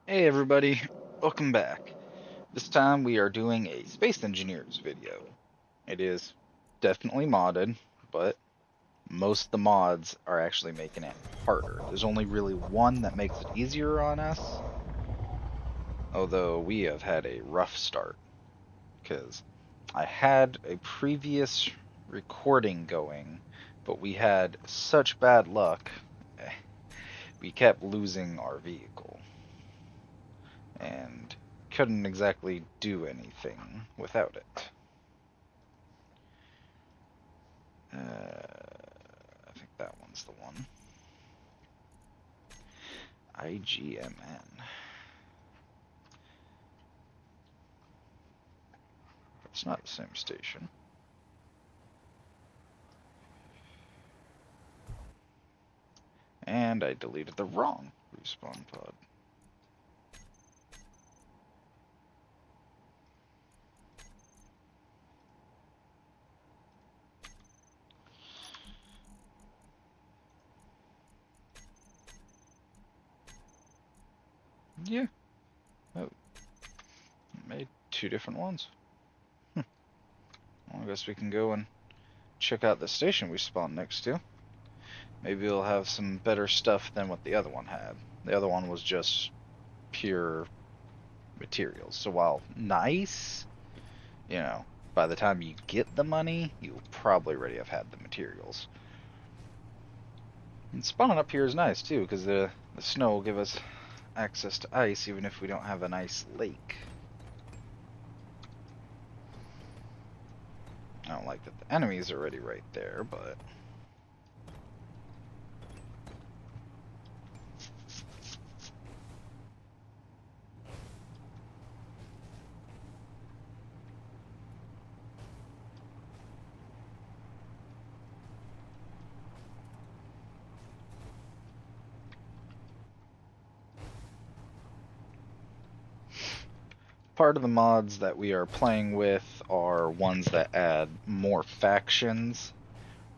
Hey everybody, welcome back. This time we are doing a Space Engineers video. It is definitely modded, but most of the mods are actually making it harder. There's only really one that makes it easier on us, although we have had a rough start, because I had a previous recording going, but we had such bad luck, we kept losing our vehicle. And couldn't exactly do anything without it. I think that one's the one. IGMN. It's not the same station. And I deleted the wrong respawn pod. Yeah. Oh, made two different ones. Well, I guess we can go and check out the station we spawned next to. Maybe we'll have some better stuff than what the other one had. The other one was just pure materials. So while nice, you know, by the time you get the money, you'll probably already have had the materials. And spawning up here is nice too, because the snow will give us access to ice even if we don't have an ice lake. I don't like that the enemy's already right there, but part of the mods that we are playing with are ones that add more factions,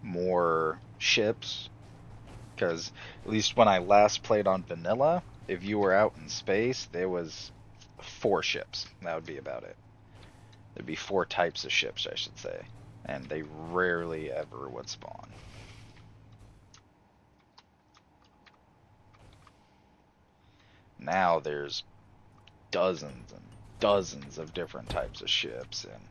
more ships, because at least when I last played on vanilla, if you were out in space, there was 4 ships. That would be about it. There'd be 4 types of ships, I should say, and they rarely ever would spawn. Now there's dozens and dozens of different types of ships and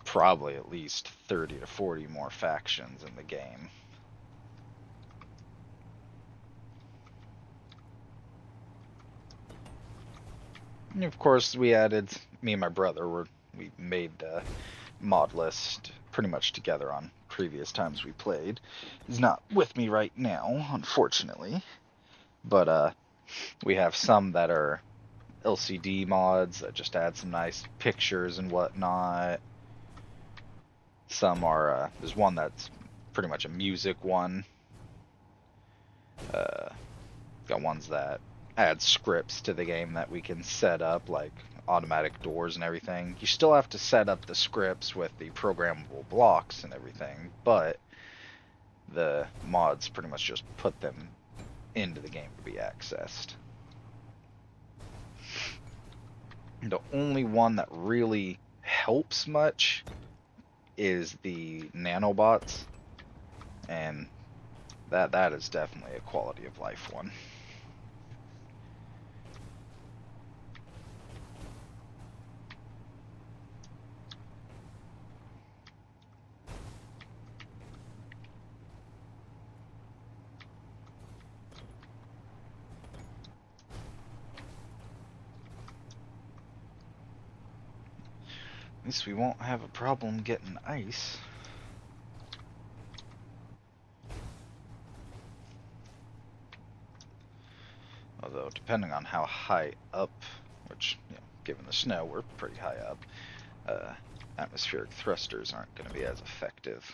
probably at least 30 to 40 more factions in the game. And of course, we added, me and my brother, we made the mod list pretty much together on previous times we played. He's not with me right now, unfortunately, but we have some that are LCD mods that just add some nice pictures and whatnot. Some are, there's one that's pretty much a music one. Uh, got ones that add scripts to the game that we can set up, like automatic doors and everything. You still have to set up the scripts with the programmable blocks and everything, but the mods pretty much just put them into the game to be accessed. The only one that really helps much is the nanobots, and that is definitely a quality of life one. At least we won't have a problem getting ice. Although, depending on how high up, which, you know, given the snow, we're pretty high up, atmospheric thrusters aren't going to be as effective.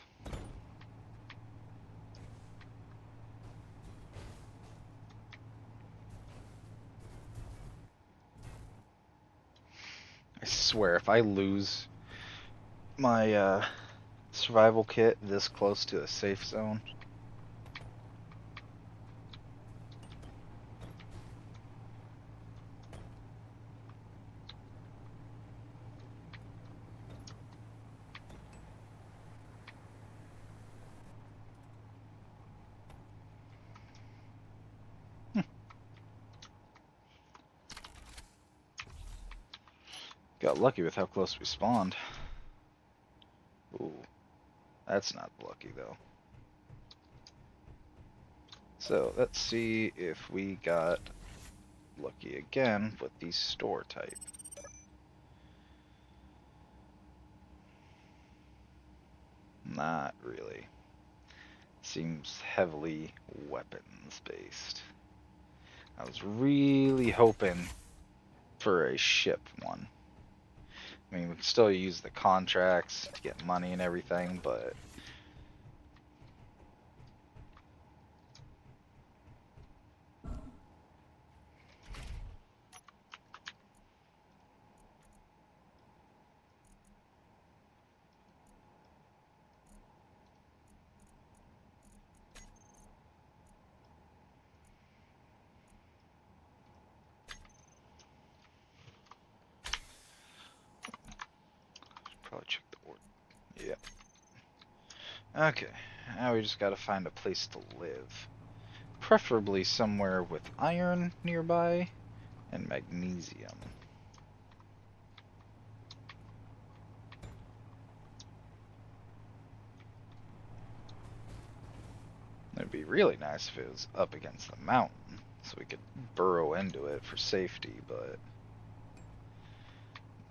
I swear, if I lose my survival kit this close to a safe zone, Got lucky with how close we spawned. Ooh, that's not lucky though. So let's see if we got lucky again with the store type. Not really. Seems heavily weapons based. I was really hoping for a ship one. I mean, we can still use the contracts to get money and everything, but probably check the order. Yep. Okay, now we just gotta find a place to live. Preferably somewhere with iron nearby and magnesium. It'd be really nice if it was up against the mountain, so we could burrow into it for safety, but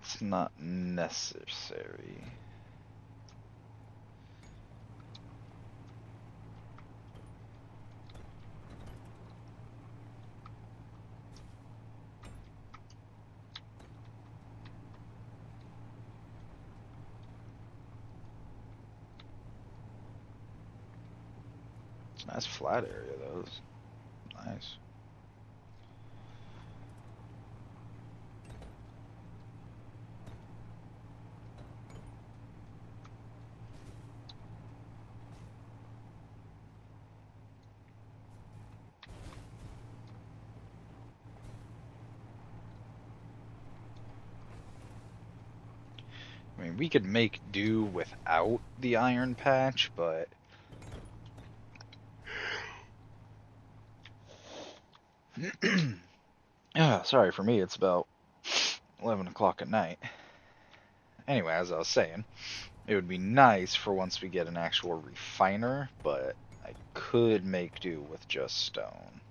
it's not necessary. It's a nice flat area, though. It's nice. I mean, we could make do without the iron patch, but sorry, for me it's about 11 o'clock at night. Anyway, as I was saying, it would be nice for once we get an actual refiner, but I could make do with just stone.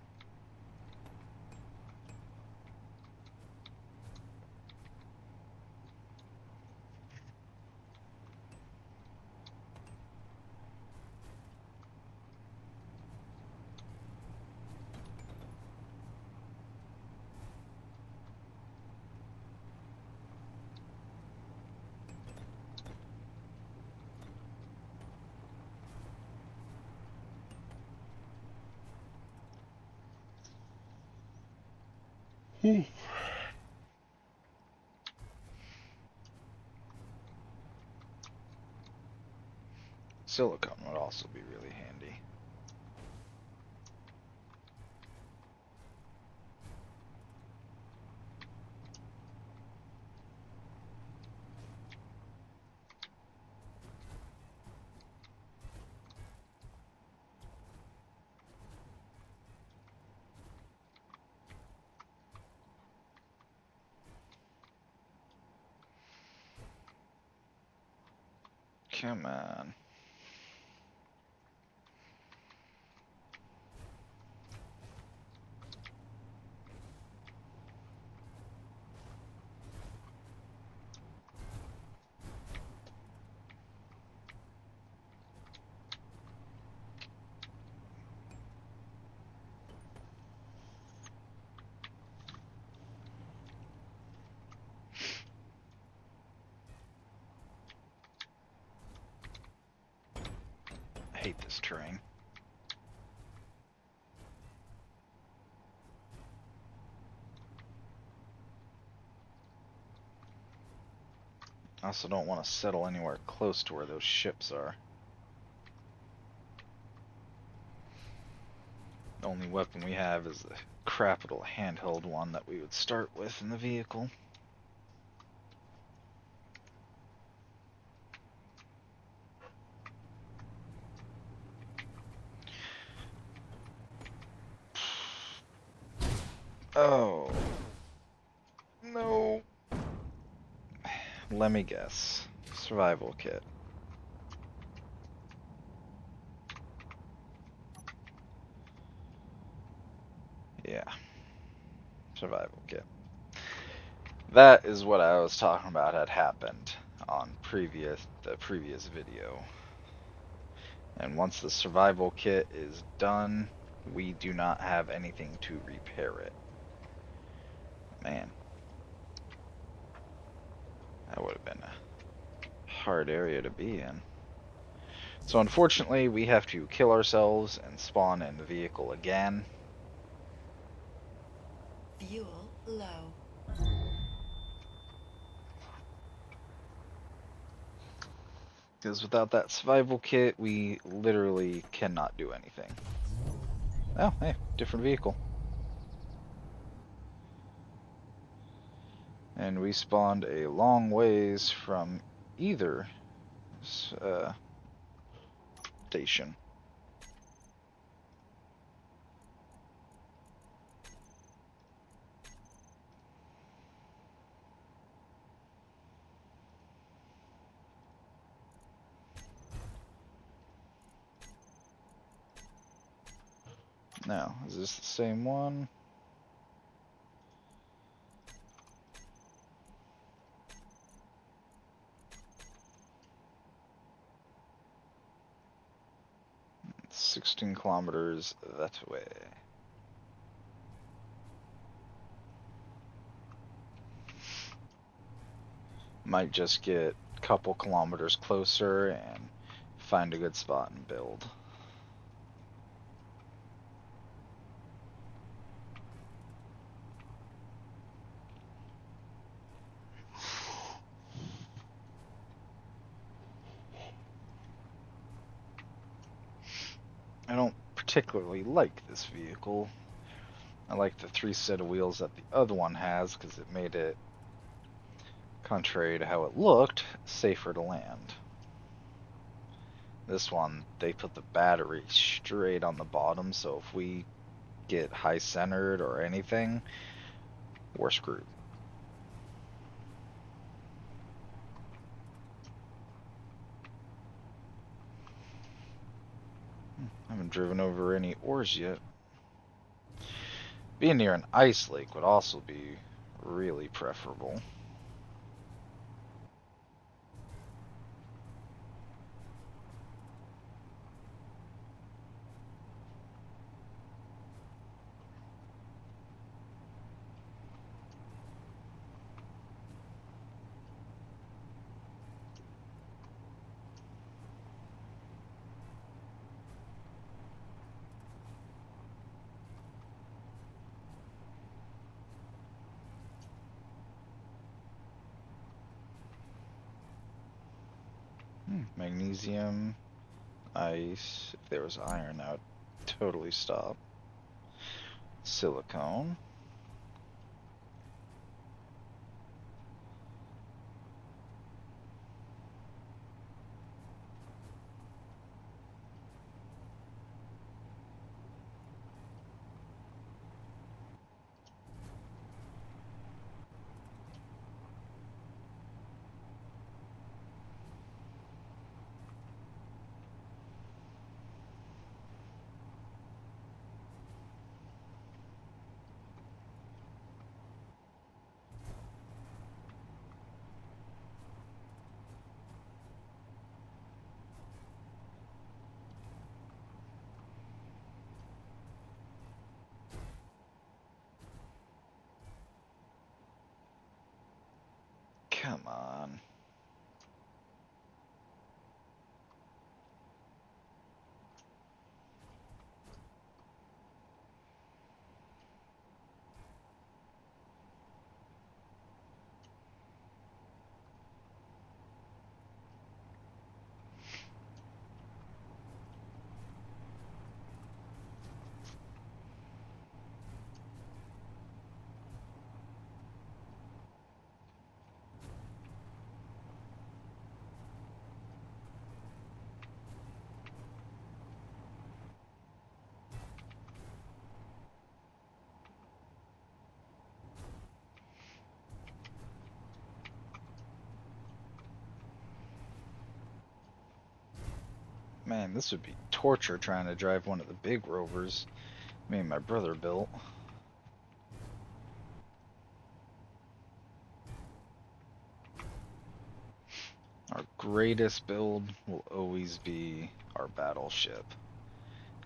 Silicone would also be really handy. Come on. I hate this terrain. I also don't want to settle anywhere close to where those ships are. The only weapon we have is the crap little handheld one that we would start with in the vehicle. Oh. No. Let me guess. Survival kit. Yeah. Survival kit. That is what I was talking about had happened on the previous video. And once the survival kit is done, we do not have anything to repair it. Man. That would have been a hard area to be in. So unfortunately, we have to kill ourselves and spawn in the vehicle again. Fuel low. Because without that survival kit, we literally cannot do anything. Oh, hey, different vehicle. And we spawned a long ways from either station. Now, is this the same one? It's 16 kilometers that way. Might just get a couple kilometers closer and find a good spot and build. I don't particularly like this vehicle. I like the 3 set of wheels that the other one has because it made it, contrary to how it looked, safer to land. This one, they put the battery straight on the bottom, so if we get high centered or anything, we're screwed. I haven't driven over any ores yet. Being near an ice lake would also be really preferable. Magnesium, ice. If there was iron, I would totally stop. Silicone. Come on. Man, this would be torture trying to drive one of the big rovers me and my brother built. Our greatest build will always be our battleship.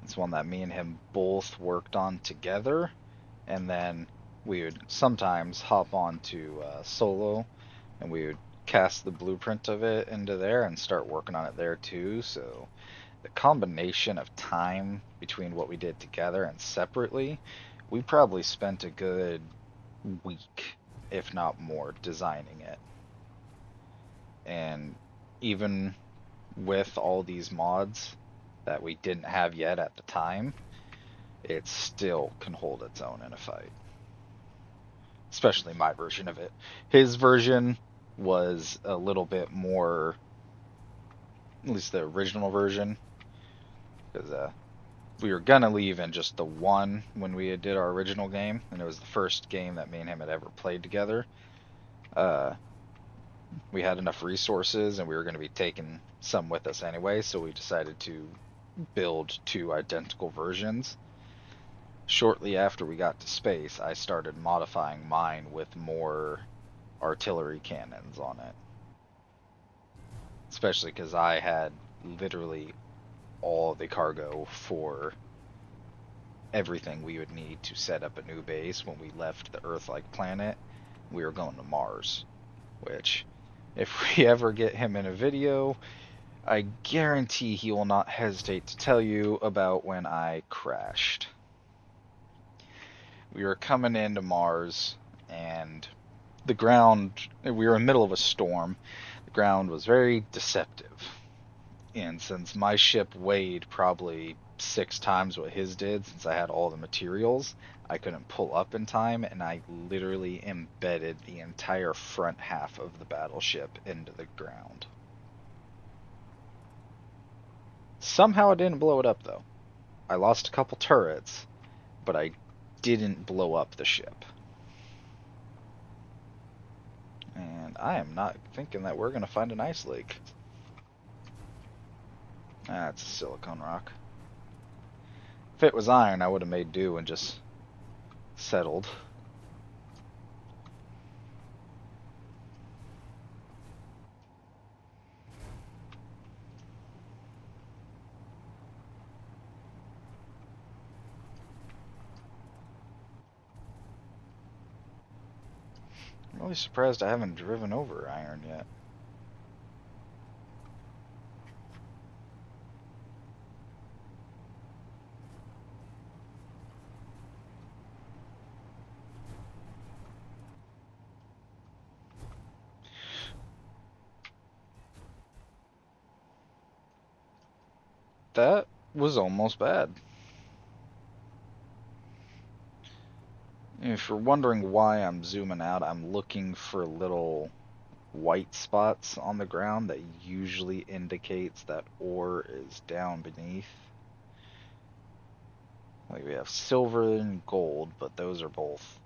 It's one that me and him both worked on together, and then we would sometimes hop onto solo, and we would cast the blueprint of it into there and start working on it there too. So the combination of time between what we did together and separately, we probably spent a good week, if not more, designing it. And even with all these mods that we didn't have yet at the time, it still can hold its own in a fight. Especially my version of it. His version was a little bit more, at least the original version, because we were gonna leave in just the one when we did our original game, and it was the first game that me and him had ever played together. We had enough resources, and we were going to be taking some with us anyway, so we decided to build two identical versions. Shortly after we got to space, I started modifying mine with more artillery cannons on it. Especially because I had literally all the cargo for everything we would need to set up a new base when we left the Earth-like planet. We were going to Mars, which, if we ever get him in a video, I guarantee he will not hesitate to tell you about when I crashed. We were coming into Mars, and the ground, we were in the middle of a storm. The ground was very deceptive. And since my ship weighed probably 6 times what his did, since I had all the materials, I couldn't pull up in time, and I literally embedded the entire front half of the battleship into the ground. Somehow I didn't blow it up, though. I lost a couple turrets, but I didn't blow up the ship. And I am not thinking that we're going to find an ice lake. That's a silicone rock. If it was iron, I would have made do and just settled. I'm really surprised I haven't driven over iron yet. That was almost bad. If you're wondering why I'm zooming out, I'm looking for little white spots on the ground that usually indicates that ore is down beneath. Like we have silver and gold, but those are both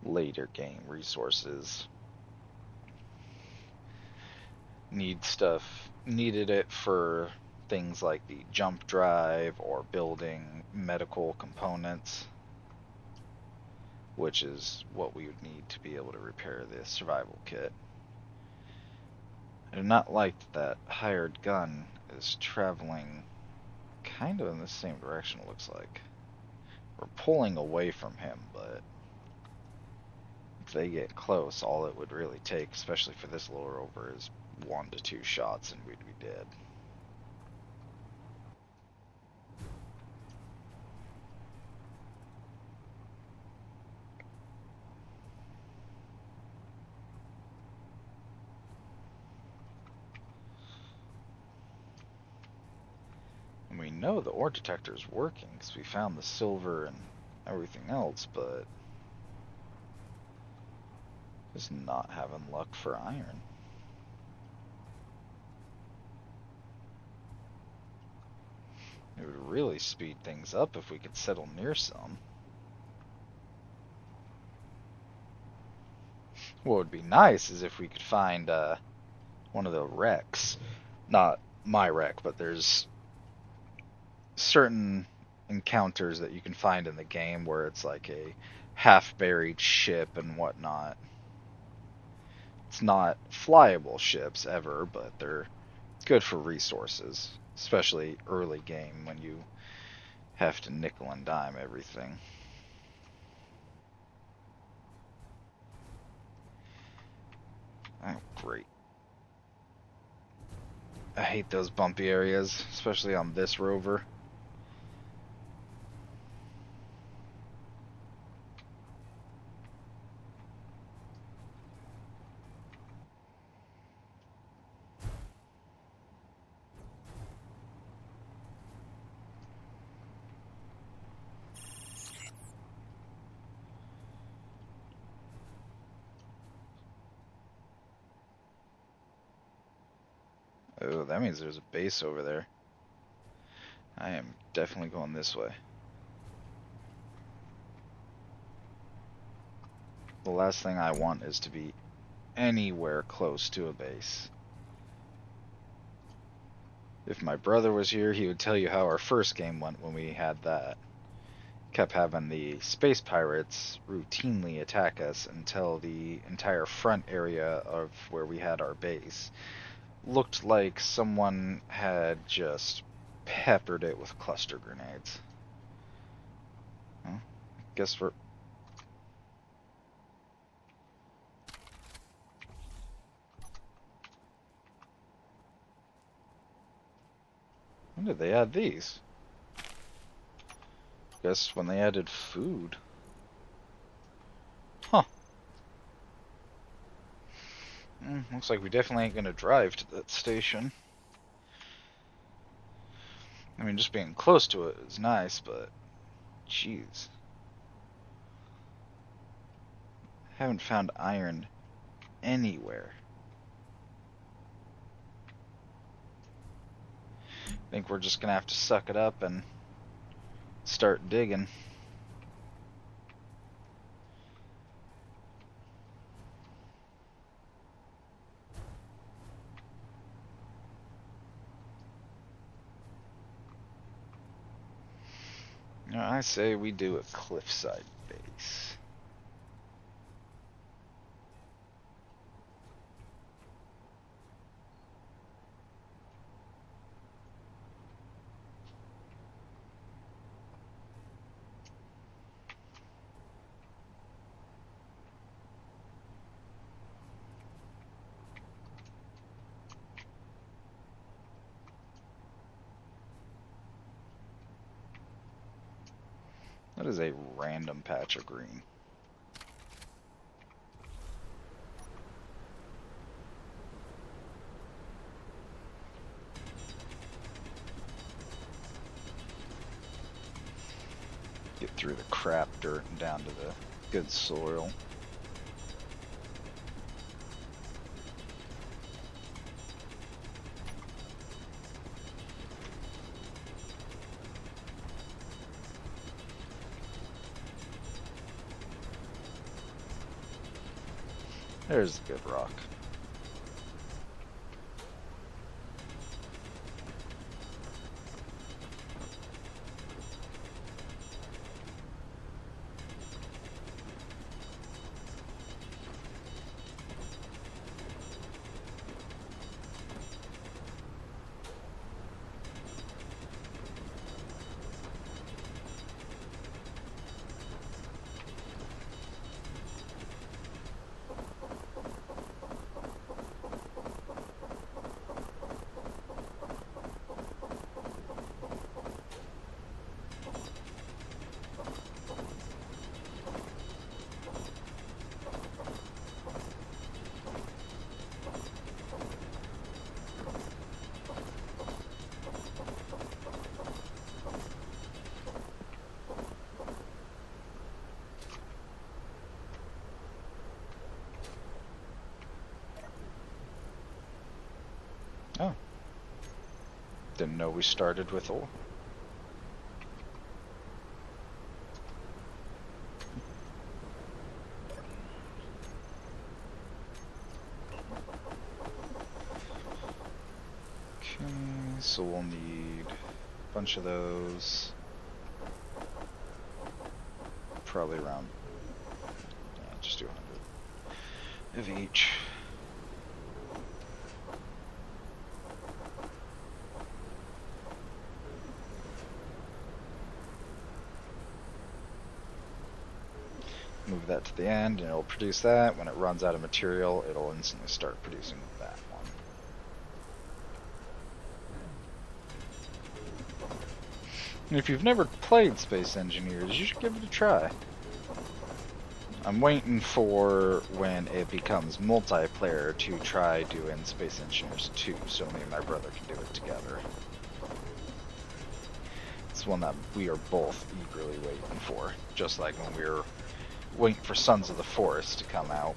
later game resources. Needed it for things like the jump drive or building medical components, which is what we would need to be able to repair the survival kit. I do not like that hired gun is traveling kind of in the same direction, it looks like. We're pulling away from him, but if they get close, all it would really take, especially for this little rover, is 1 to 2 shots and we'd be dead. And we know the ore detector is working because we found the silver and everything else, but just not having luck for iron. It would really speed things up if we could settle near some. What would be nice is if we could find one of the wrecks. Not my wreck, but there's certain encounters that you can find in the game where it's like a half-buried ship and whatnot. It's not flyable ships ever, but they're good for resources, especially early game when you have to nickel and dime everything. Oh, great. I hate those bumpy areas, especially on this rover. Oh, that means there's a base over there. I am definitely going this way. The last thing I want is to be anywhere close to a base. If my brother was here, he would tell you how our first game went when we had that. Kept having the space pirates routinely attack us until the entire front area of where we had our base looked like someone had just peppered it with cluster grenades. Well, guess we're... When did they add these? Guess when they added food. Huh. Looks like we definitely ain't gonna drive to that station. I mean, just being close to it is nice, but... Jeez. Haven't found iron anywhere. I think we're just gonna have to suck it up and start digging. I say we do a cliffside base. That is a random patch of green. Get through the crap dirt and down to the good soil. There's the good rock. Oh. Didn't know we started with ore. Okay, so we'll need bunch of those. Probably around, yeah, just do 100 of each. Move that to the end and it'll produce that. When it runs out of material, it'll instantly start producing that one. And if you've never played Space Engineers, you should give it a try. I'm waiting for when it becomes multiplayer to try doing Space Engineers 2, so me and my brother can do it together. It's one that we are both eagerly waiting for, just like when we were waiting for Sons of the Forest to come out.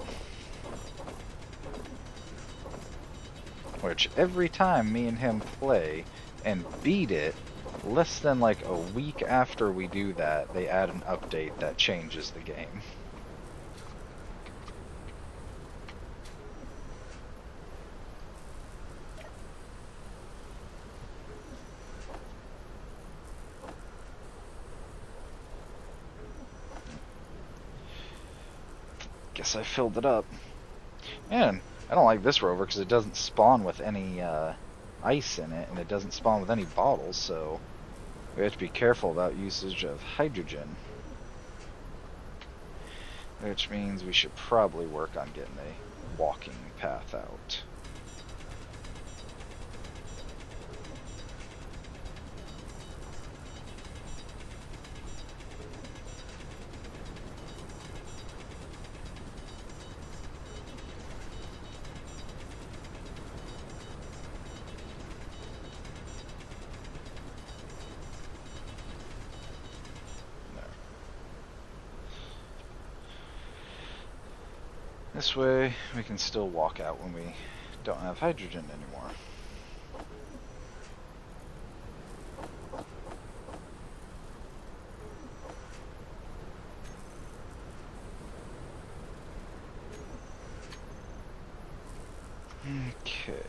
Which every time me and him play and beat it, less than like a week after we do that, they add an update that changes the game. Guess I filled it up. And I don't like this rover because it doesn't spawn with any ice in it, and it doesn't spawn with any bottles, so we have to be careful about usage of hydrogen. Which means we should probably work on getting a walking path out. This way, we can still walk out when we don't have hydrogen anymore. Okay.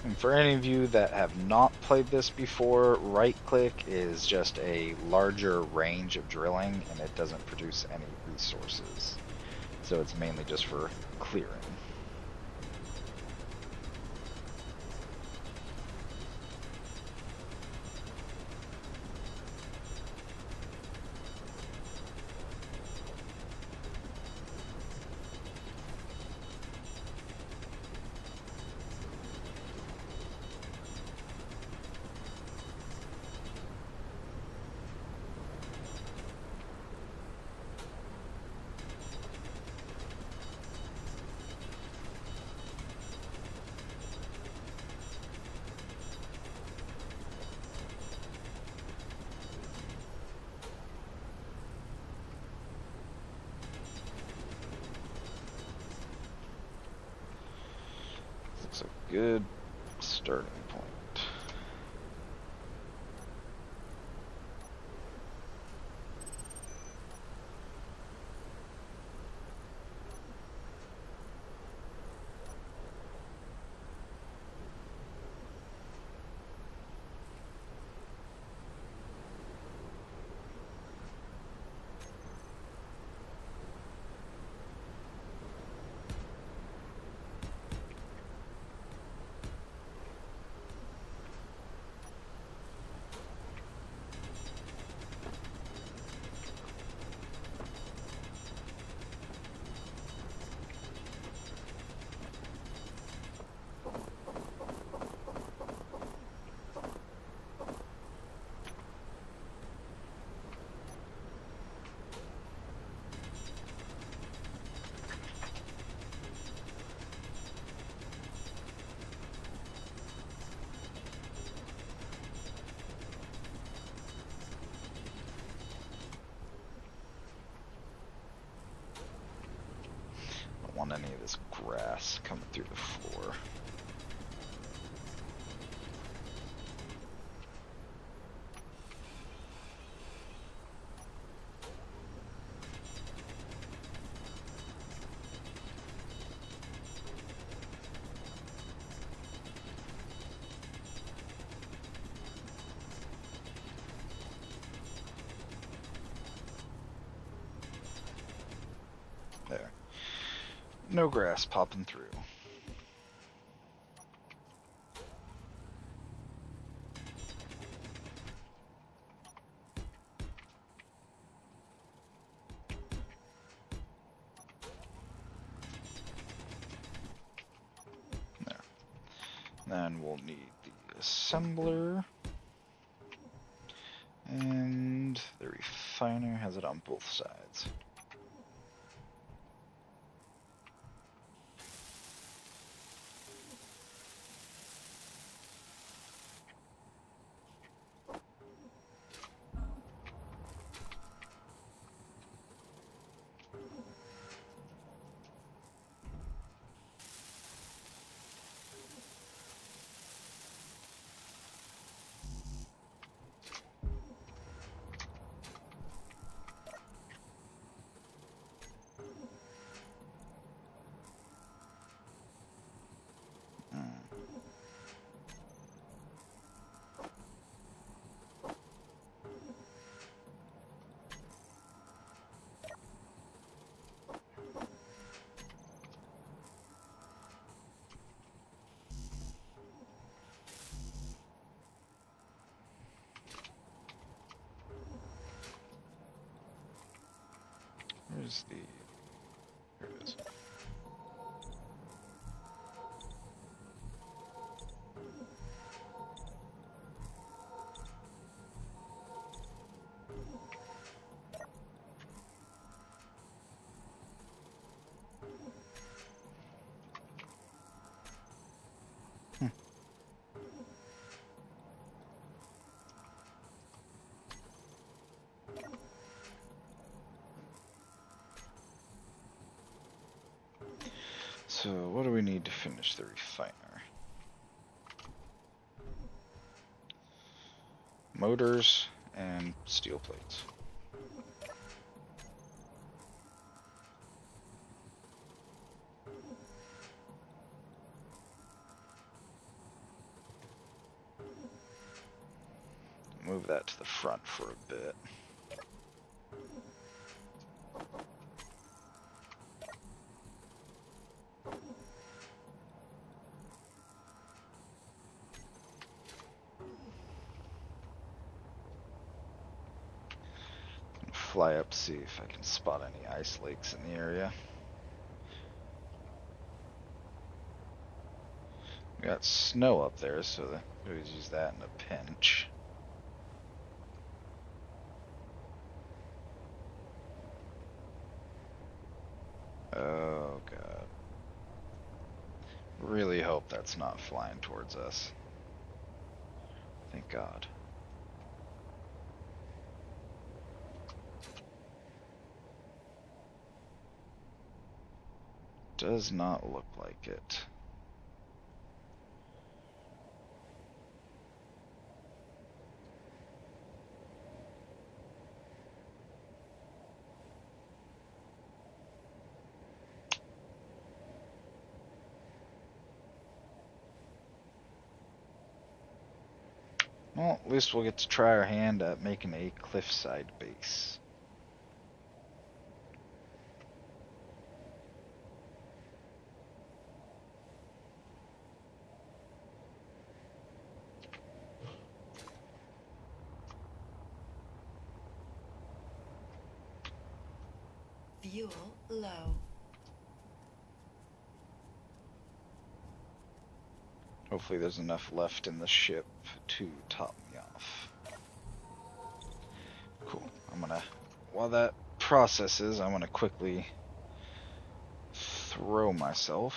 And for any of you that have not played this before, right click is just a larger range of drilling and it doesn't produce any resources. So it's mainly just for clearing. Looks a good starting point. Want any of this grass coming through the floor. no grass popping through. There. Then we'll need the assembler. And the refiner has it on both sides. Where's the... Here it is. So, what do we need to finish the refiner? Motors and steel plates. Move that to the front for a bit. Fly up, see if I can spot any ice lakes in the area. We got snow up there, so we always use that in a pinch. Oh god. Really hope that's not flying towards us. Thank God. Does not look like it. Well, at least we'll get to try our hand at making a cliffside base. Fuel low. Hopefully there's enough left in the ship to top me off. Cool. While that processes, I'm gonna quickly throw myself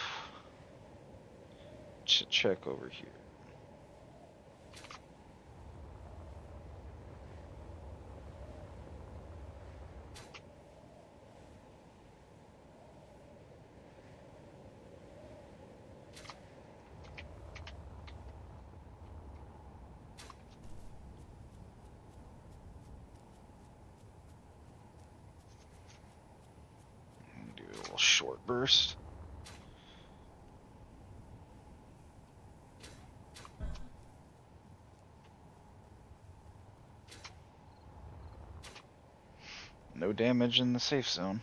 to check over here. Do a little short burst. No damage in the safe zone.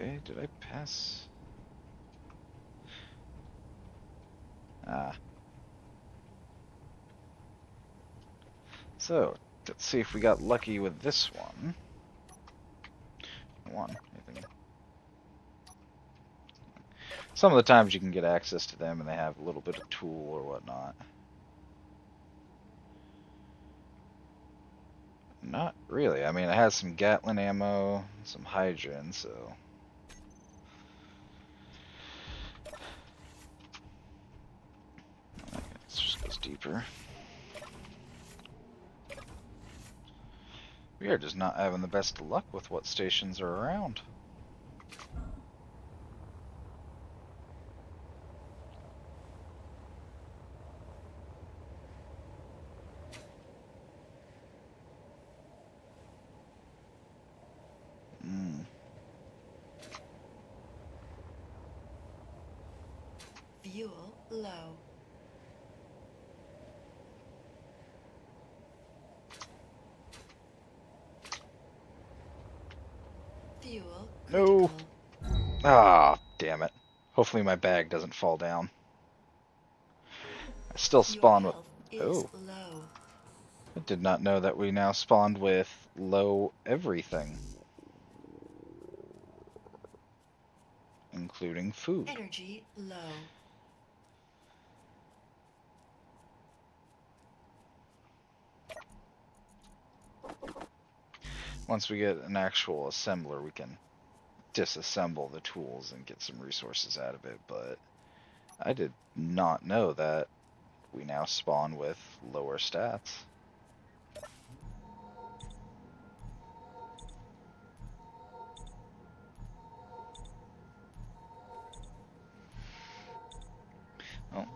Okay, did I pass? Ah. So, let's see if we got lucky with this one. Anything. Some of the times you can get access to them and they have a little bit of tool or whatnot. Not really. I mean, it has some Gatling ammo, some Hydrogen, so... Let's just goes deeper. We are just not having the best luck with what stations are around. Fuel low. Fuel No. critical. Ah, damn it. Hopefully my bag doesn't fall down. I still Your spawn with... health is Oh. low. I did not know that we now spawned with low everything. Including food. Energy low. Once we get an actual assembler, we can disassemble the tools and get some resources out of it, but I did not know that we now spawn with lower stats. Well,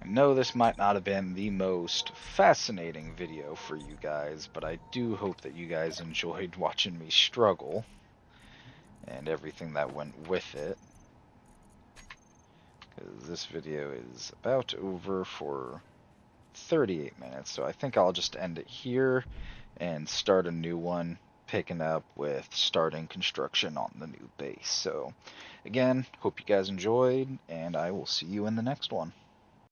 I know this might not have been the most fascinating video for you guys, but I do hope that you guys enjoyed watching me struggle and everything that went with it. Because this video is about over for 38 minutes, so I think I'll just end it here and start a new one, picking up with starting construction on the new base. So again, hope you guys enjoyed, and I will see you in the next one.